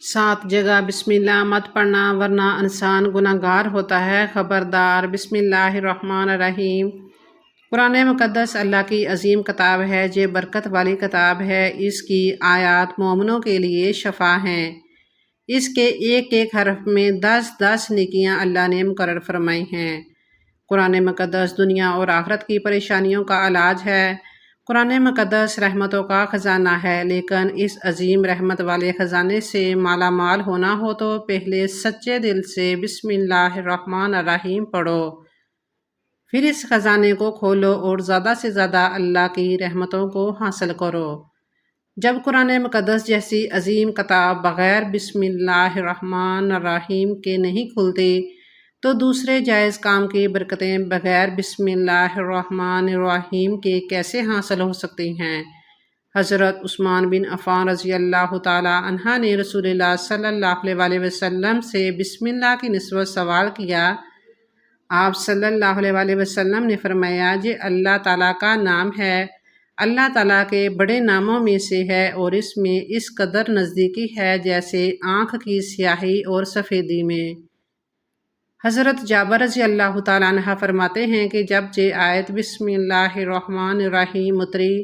7 جگہ بسم اللہ مت پڑھنا ورنہ انسان گناہ گار ہوتا ہے۔ خبردار، بسم اللہ الرحمن الرحیم۔ قرآن مقدس اللہ کی عظیم کتاب ہے، یہ برکت والی کتاب ہے۔ اس کی آیات مومنوں کے لیے شفا ہیں۔ اس کے ایک ایک حرف میں 10 نیکیاں اللہ نے مقرر فرمائی ہیں۔ قرآن مقدس دنیا اور آخرت کی پریشانیوں کا علاج ہے۔ قرآن مقدس رحمتوں کا خزانہ ہے، لیکن اس عظیم رحمت والے خزانے سے مالا مال ہونا ہو تو پہلے سچے دل سے بسم اللہ الرحمن الرحیم پڑھو، پھر اس خزانے کو کھولو اور زیادہ سے زیادہ اللہ کی رحمتوں کو حاصل کرو۔ جب قرآن مقدس جیسی عظیم کتاب بغیر بسم اللہ الرحمن الرحیم کے نہیں کھلتی، تو دوسرے جائز کام کی برکتیں بغیر بسم اللہ الرحمن الرحیم کے کیسے حاصل ہو سکتی ہیں؟ حضرت عثمان بن عفان رضی اللہ تعالیٰ عنہ نے رسول اللہ صلی اللہ علیہ وسلم سے بسم اللہ کی نسبت سوال کیا۔ آپ صلی اللہ علیہ وسلم نے فرمایا، یہ اللہ تعالیٰ کا نام ہے، اللہ تعالیٰ کے بڑے ناموں میں سے ہے اور اس میں اس قدر نزدیکی ہے جیسے آنکھ کی سیاہی اور سفیدی میں۔ حضرت جابر رضی اللہ تعالیٰ عنہ فرماتے ہیں کہ جب یہ آیت بسم اللہ الرحمن الرحیم اتری،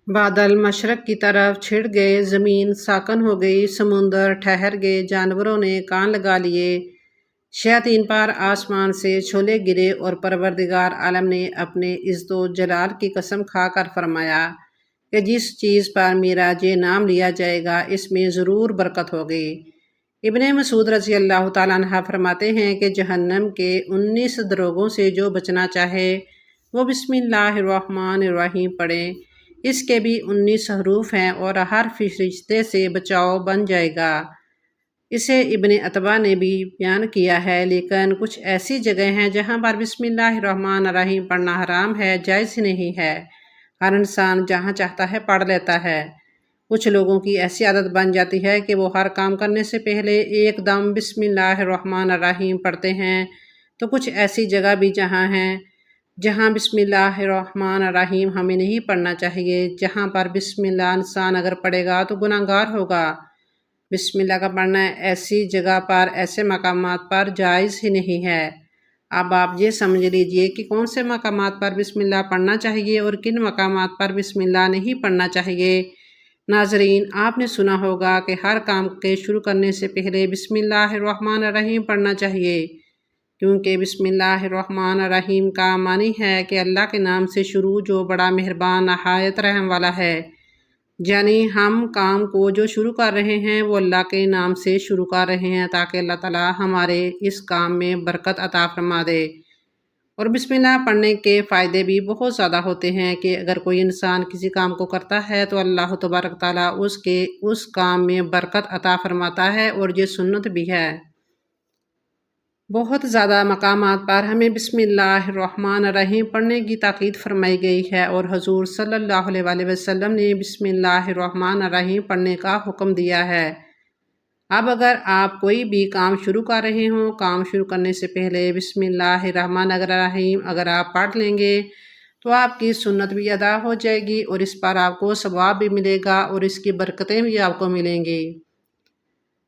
بادل مشرق کی طرف چھڑ گئے، زمین ساکن ہو گئی، سمندر ٹھہر گئے، جانوروں نے کان لگا لیے، شیاطین پر آسمان سے چھولے گرے اور پروردگار عالم نے اپنے عزت و جلال کی قسم کھا کر فرمایا کہ جس چیز پر میرا یہ نام لیا جائے گا اس میں ضرور برکت ہوگی۔ ابن مسعود رضی اللہ تعالیٰ عنہ فرماتے ہیں کہ جہنم کے 19 دروگوں سے جو بچنا چاہے وہ بسم اللہ الرحمن الرحیم پڑھے۔ اس کے بھی 19 حروف ہیں اور ہر فرشتے سے بچاؤ بن جائے گا۔ اسے ابن عتبہ نے بھی بیان کیا ہے، لیکن کچھ ایسی جگہ ہیں جہاں پر بسم اللہ الرحمن الرحیم پڑھنا حرام ہے، جائز ہی نہیں ہے۔ ہر انسان جہاں چاہتا ہے پڑھ لیتا ہے۔ کچھ لوگوں کی ایسی عادت بن جاتی ہے کہ وہ ہر کام کرنے سے پہلے ایک دم بسم اللہ الرحمن الرحیم پڑھتے ہیں، تو کچھ ایسی جگہ بھی جہاں بسم اللہ الرحمن الرحیم ہمیں نہیں پڑھنا چاہیے۔ جہاں پر بسم اللہ انسان اگر پڑھے گا تو گناہ گار ہوگا۔ بسم اللہ کا پڑھنا ایسی جگہ پر، ایسے مقامات پر جائز ہی نہیں ہے۔ اب آپ یہ سمجھ لیجئے کہ کون سے مقامات پر بسم اللہ پڑھنا چاہیے اور کن مقامات پر بسم اللہ نہیں پڑھنا چاہیے۔ ناظرین، آپ نے سنا ہوگا کہ ہر کام کے شروع کرنے سے پہلے بسم اللہ الرحمن الرحیم پڑھنا چاہیے، کیونکہ بسم اللہ الرحمن الرحیم کا معنی ہے کہ اللہ کے نام سے شروع جو بڑا مہربان نہایت رحم والا ہے، یعنی ہم کام کو جو شروع کر رہے ہیں وہ اللہ کے نام سے شروع کر رہے ہیں تاکہ اللہ تعالیٰ ہمارے اس کام میں برکت عطا فرما دے۔ اور بسم اللہ پڑھنے کے فائدے بھی بہت زیادہ ہوتے ہیں کہ اگر کوئی انسان کسی کام کو کرتا ہے تو اللہ تبارک تعالیٰ اس کام میں برکت عطا فرماتا ہے، اور یہ سنت بھی ہے۔ بہت زیادہ مقامات پر ہمیں بسم اللہ الرحمن الرحیم پڑھنے کی تاکید فرمائی گئی ہے، اور حضور صلی اللہ علیہ وسلم نے بسم اللہ الرحمن الرحیم پڑھنے کا حکم دیا ہے۔ اب اگر آپ کوئی بھی کام شروع کر رہے ہوں، کام شروع کرنے سے پہلے بسم اللہ الرحمن الرحیم اگر آپ پڑھ لیں گے تو آپ کی سنت بھی ادا ہو جائے گی، اور اس پر آپ کو ثواب بھی ملے گا اور اس کی برکتیں بھی آپ کو ملیں گی۔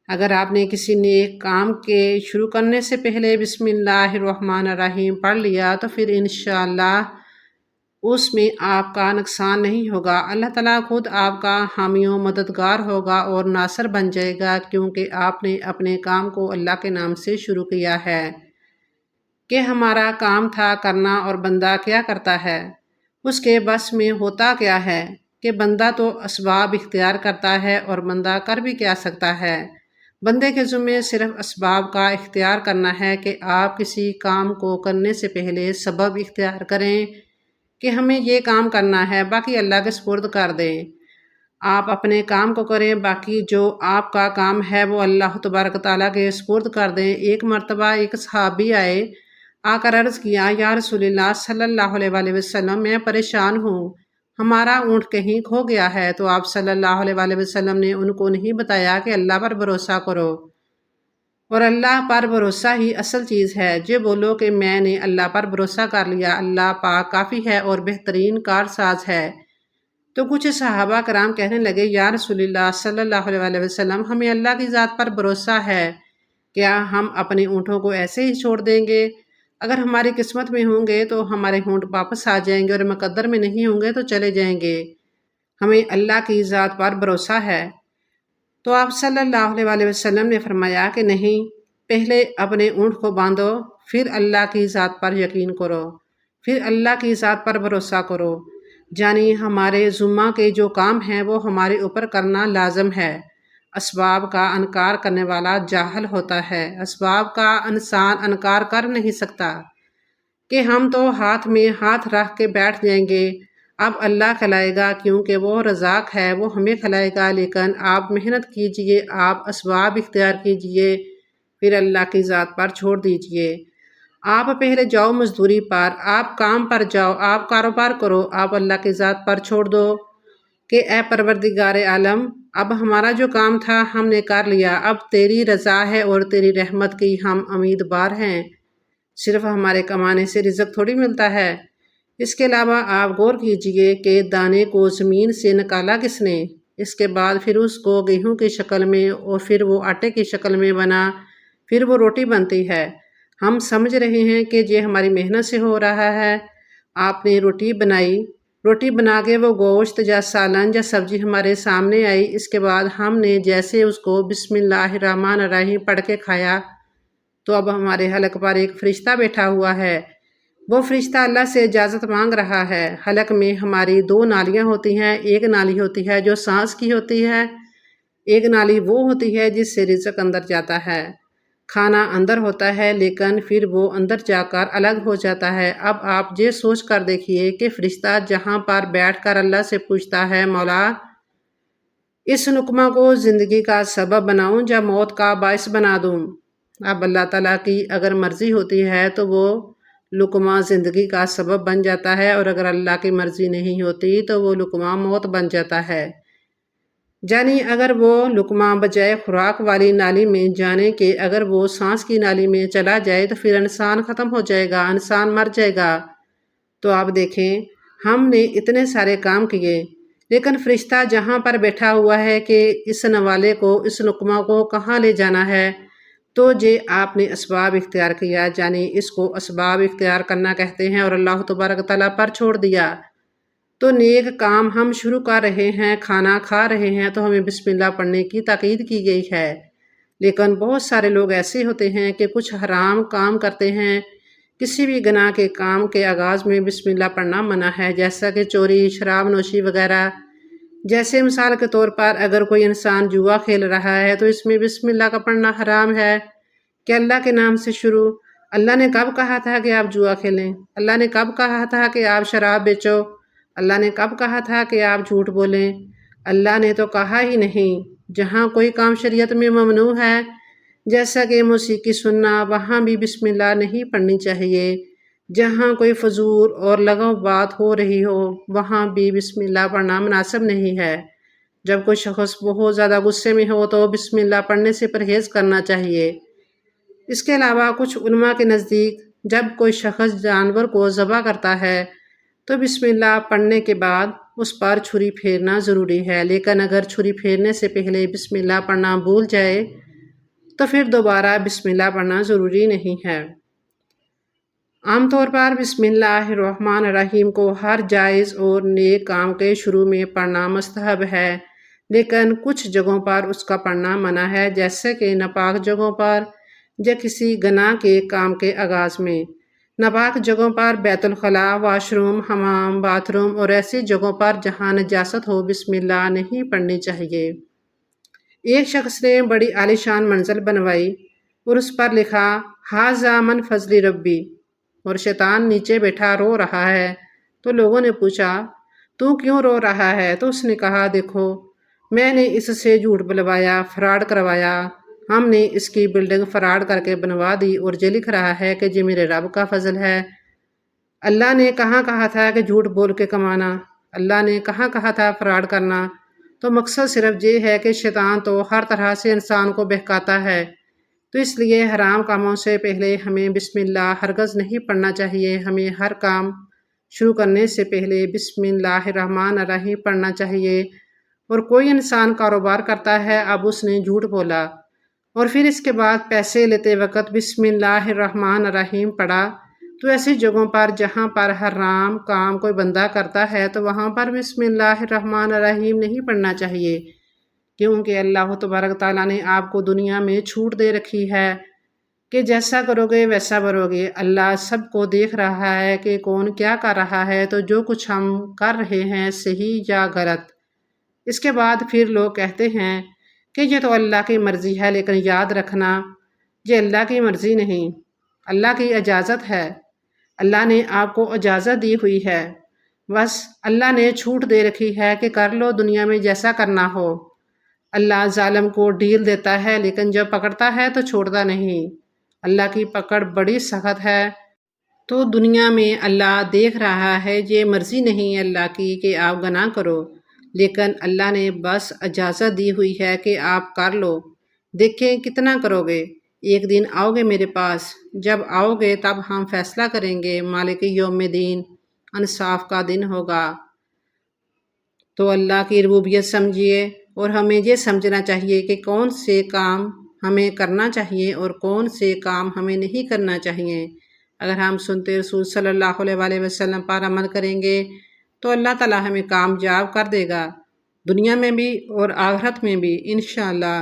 اگر آپ نے کسی نیک کام کے شروع کرنے سے پہلے بسم اللہ الرحمن الرحیم پڑھ لیا تو پھر انشاءاللہ اس میں آپ کا نقصان نہیں ہوگا۔ اللہ تعالیٰ خود آپ کا حامی و مددگار ہوگا اور ناصر بن جائے گا، کیونکہ آپ نے اپنے کام کو اللہ کے نام سے شروع کیا ہے۔ کہ ہمارا کام تھا کرنا اور بندہ کیا کرتا ہے، اس کے بس میں ہوتا کیا ہے کہ بندہ تو اسباب اختیار کرتا ہے، اور بندہ کر بھی کیا سکتا ہے۔ بندے کے ذمے صرف اسباب کا اختیار کرنا ہے کہ آپ کسی کام کو کرنے سے پہلے سبب اختیار کریں کہ ہمیں یہ کام کرنا ہے، باقی اللہ کے سپرد کر دیں۔ آپ اپنے کام کو کریں، باقی جو آپ کا کام ہے وہ اللہ تبارک تعالیٰ کے سپرد کر دیں۔ ایک مرتبہ ایک صحابی آئے، آ کر عرض کیا، یا رسول اللہ صلی اللہ علیہ وسلم، میں پریشان ہوں، ہمارا اونٹ کہیں کھو گیا ہے۔ تو آپ صلی اللہ علیہ وسلم نے ان کو نہیں بتایا کہ اللہ پر بھروسہ کرو، اور اللہ پر بھروسہ ہی اصل چیز ہے۔ جو بولو کہ میں نے اللہ پر بھروسہ کر لیا، اللہ پاک کافی ہے اور بہترین کارساز ہے، تو کچھ صحابہ کرام کہنے لگے، یا رسول اللہ صلی اللہ علیہ وسلم، ہمیں اللہ کی ذات پر بھروسہ ہے، کیا ہم اپنے اونٹوں کو ایسے ہی چھوڑ دیں گے؟ اگر ہماری قسمت میں ہوں گے تو ہمارے اونٹ واپس آ جائیں گے، اور مقدر میں نہیں ہوں گے تو چلے جائیں گے، ہمیں اللہ کی ذات پر بھروسہ ہے۔ تو آپ صلی اللہ علیہ وسلم نے فرمایا کہ نہیں، پہلے اپنے اونٹ کو باندھو، پھر اللہ کی ذات پر یقین کرو، پھر اللہ کی ذات پر بھروسہ کرو۔ یعنی ہمارے ذمہ کے جو کام ہیں وہ ہمارے اوپر کرنا لازم ہے۔ اسباب کا انکار کرنے والا جاہل ہوتا ہے، اسباب کا انسان انکار کر نہیں سکتا کہ ہم تو ہاتھ میں ہاتھ رکھ کے بیٹھ جائیں گے، اب اللہ کھلائے گا کیونکہ وہ رزاق ہے، وہ ہمیں کھلائے گا، لیکن آپ محنت کیجئے، آپ اسباب اختیار کیجئے، پھر اللہ کی ذات پر چھوڑ دیجئے۔ آپ پہلے جاؤ مزدوری پر، آپ کام پر جاؤ، آپ کاروبار کرو، آپ اللہ کی ذات پر چھوڑ دو کہ اے پروردگار عالم، اب ہمارا جو کام تھا ہم نے کر لیا، اب تیری رضا ہے اور تیری رحمت کی ہم امیدوار ہیں، صرف ہمارے کمانے سے رزق تھوڑی ملتا ہے۔ اس کے علاوہ آپ غور کیجئے کہ دانے کو زمین سے نکالا کس نے، اس کے بعد پھر اس کو گیہوں کی شکل میں اور پھر وہ آٹے کی شکل میں بنا، پھر وہ روٹی بنتی ہے۔ ہم سمجھ رہے ہیں کہ یہ ہماری محنت سے ہو رہا ہے۔ آپ نے روٹی بنائی، روٹی بنا کے وہ گوشت یا سالن یا سبزی ہمارے سامنے آئی، اس کے بعد ہم نے جیسے اس کو بسم اللہ الرحمن الرحیم پڑھ کے کھایا، تو اب ہمارے حلق پر ایک فرشتہ بیٹھا ہوا ہے، وہ فرشتہ اللہ سے اجازت مانگ رہا ہے۔ حلق میں ہماری دو نالیاں ہوتی ہیں، ایک نالی ہوتی ہے جو سانس کی ہوتی ہے، ایک نالی وہ ہوتی ہے جس سے رزق اندر جاتا ہے، کھانا اندر ہوتا ہے لیکن پھر وہ اندر جا کر الگ ہو جاتا ہے۔ اب آپ یہ سوچ کر دیکھیے کہ فرشتہ جہاں پر بیٹھ کر اللہ سے پوچھتا ہے، مولا اس لقمہ کو زندگی کا سبب بناؤں یا موت کا باعث بنا دوں؟ اب اللہ تعالیٰ کی اگر مرضی ہوتی ہے تو وہ لقمہ زندگی کا سبب بن جاتا ہے، اور اگر اللہ کی مرضی نہیں ہوتی تو وہ لقمہ موت بن جاتا ہے۔ یعنی اگر وہ لقمہ بجائے خوراک والی نالی میں جانے کے اگر وہ سانس کی نالی میں چلا جائے تو پھر انسان ختم ہو جائے گا، انسان مر جائے گا۔ تو آپ دیکھیں، ہم نے اتنے سارے کام کیے لیکن فرشتہ جہاں پر بیٹھا ہوا ہے کہ اس نوالے کو، اس لقمہ کو کہاں لے جانا ہے، تو یہ آپ نے اسباب اختیار کیا، یعنی اس کو اسباب اختیار کرنا کہتے ہیں، اور اللہ تبارک تعالیٰ پر چھوڑ دیا۔ تو نیک کام ہم شروع کر رہے ہیں، کھانا کھا رہے ہیں تو ہمیں بسم اللہ پڑھنے کی تاکید کی گئی ہے، لیکن بہت سارے لوگ ایسے ہوتے ہیں کہ کچھ حرام کام کرتے ہیں۔ کسی بھی گناہ کے کام کے آغاز میں بسم اللہ پڑھنا منع ہے، جیسا کہ چوری، شراب نوشی وغیرہ۔ جیسے مثال کے طور پر اگر کوئی انسان جوا کھیل رہا ہے تو اس میں بسم اللہ کا پڑھنا حرام ہے کہ اللہ کے نام سے شروع۔ اللہ نے کب کہا تھا کہ آپ جوا کھیلیں؟ اللہ نے کب کہا تھا کہ آپ شراب بیچو؟ اللہ نے کب کہا تھا کہ آپ جھوٹ بولیں؟ اللہ نے تو کہا ہی نہیں۔ جہاں کوئی کام شریعت میں ممنوع ہے، جیسا کہ موسیقی سننا، وہاں بھی بسم اللہ نہیں پڑھنی چاہیے۔ جہاں کوئی فضول اور لغو بات ہو رہی ہو، وہاں بھی بسم اللہ پڑھنا مناسب نہیں ہے۔ جب کوئی شخص بہت زیادہ غصے میں ہو تو بسم اللہ پڑھنے سے پرہیز کرنا چاہیے۔ اس کے علاوہ کچھ علماء کے نزدیک جب کوئی شخص جانور کو ذبح کرتا ہے تو بسم اللہ پڑھنے کے بعد اس پر چھری پھیرنا ضروری ہے، لیکن اگر چھری پھیرنے سے پہلے بسم اللہ پڑھنا بھول جائے تو پھر دوبارہ بسم اللہ پڑھنا ضروری نہیں ہے۔ عام طور پر بسم اللہ الرحمن الرحیم کو ہر جائز اور نیک کام کے شروع میں پڑھنا مستحب ہے، لیکن کچھ جگہوں پر اس کا پڑھنا منع ہے، جیسے کہ ناپاک جگہوں پر یا کسی گناہ کے کام کے آغاز میں۔ ناپاک جگہوں پر بیت الخلاء، واش روم، حمام، باتھ روم اور ایسی جگہوں پر جہاں نجاست ہو بسم اللہ نہیں پڑھنی چاہیے۔ ایک شخص نے بڑی عالیشان منزل بنوائی اور اس پر لکھا ھذا من فضل ربی، اور شیطان نیچے بیٹھا رو رہا ہے۔ تو لوگوں نے پوچھا تو کیوں رو رہا ہے؟ تو اس نے کہا دیکھو، میں نے اس سے جھوٹ بلوایا، فراڈ کروایا، ہم نے اس کی بلڈنگ فراڈ کر کے بنوا دی اور یہ لکھ رہا ہے کہ یہ میرے رب کا فضل ہے۔ اللہ نے کہاں کہا تھا کہ جھوٹ بول کے کمانا؟ اللہ نے کہاں کہا تھا فراڈ کرنا؟ تو مقصد صرف یہ ہے کہ شیطان تو ہر طرح سے انسان کو بہکاتا ہے، تو اس لیے حرام کاموں سے پہلے ہمیں بسم اللہ ہرگز نہیں پڑھنا چاہیے۔ ہمیں ہر کام شروع کرنے سے پہلے بسم اللہ الرحمن الرحیم پڑھنا چاہیے۔ اور کوئی انسان کاروبار کرتا ہے، اب اس نے جھوٹ بولا اور پھر اس کے بعد پیسے لیتے وقت بسم اللہ الرحمن الرحیم پڑھا، تو ایسی جگہوں پر جہاں پر حرام کام کوئی بندہ کرتا ہے تو وہاں پر بسم اللہ الرحمن الرحیم نہیں پڑھنا چاہیے، کیونکہ اللہ تبارک تعالیٰ نے آپ کو دنیا میں چھوٹ دے رکھی ہے کہ جیسا کرو گے ویسا بھرو گے۔ اللہ سب کو دیکھ رہا ہے کہ کون کیا کر رہا ہے، تو جو کچھ ہم کر رہے ہیں صحیح یا غلط۔ اس کے بعد پھر لوگ کہتے ہیں کہ یہ تو اللہ کی مرضی ہے، لیکن یاد رکھنا یہ اللہ کی مرضی نہیں، اللہ کی اجازت ہے۔ اللہ نے آپ کو اجازت دی ہوئی ہے، بس اللہ نے چھوٹ دے رکھی ہے کہ کر لو دنیا میں جیسا کرنا ہو۔ اللہ ظالم کو ڈھیل دیتا ہے، لیکن جب پکڑتا ہے تو چھوڑتا نہیں۔ اللہ کی پکڑ بڑی سخت ہے۔ تو دنیا میں اللہ دیکھ رہا ہے، یہ مرضی نہیں اللہ کی کہ آپ گناہ کرو، لیکن اللہ نے بس اجازت دی ہوئی ہے کہ آپ کر لو، دیکھیں کتنا کرو گے۔ ایک دن آؤ گے میرے پاس، جب آؤ گے تب ہم فیصلہ کریں گے، مالک یوم دین، انصاف کا دن ہوگا۔ تو اللہ کی ربوبیت سمجھیے، اور ہمیں یہ سمجھنا چاہیے کہ کون سے کام ہمیں کرنا چاہیے اور کون سے کام ہمیں نہیں کرنا چاہیے۔ اگر ہم سنتے رسول صلی اللہ علیہ وآلہ وسلم پر عمل کریں گے تو اللہ تعالیٰ ہمیں کامیاب کر دے گا، دنیا میں بھی اور آخرت میں بھی انشاءاللہ۔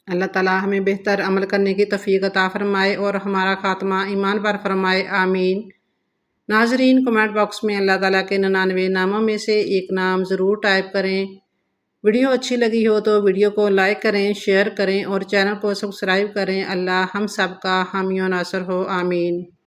اللہ تعالیٰ ہمیں بہتر عمل کرنے کی توفیق عطا فرمائے اور ہمارا خاتمہ ایمان پر فرمائے، آمین۔ ناظرین، کمنٹ باکس میں اللہ تعالیٰ کے 99 ناموں میں سے ایک نام ضرور ٹائپ کریں۔ ویڈیو اچھی لگی ہو تو ویڈیو کو لائک کریں، شیئر کریں اور چینل کو سبسکرائب کریں۔ اللہ ہم سب کا حامی و ناصر ہو، آمین۔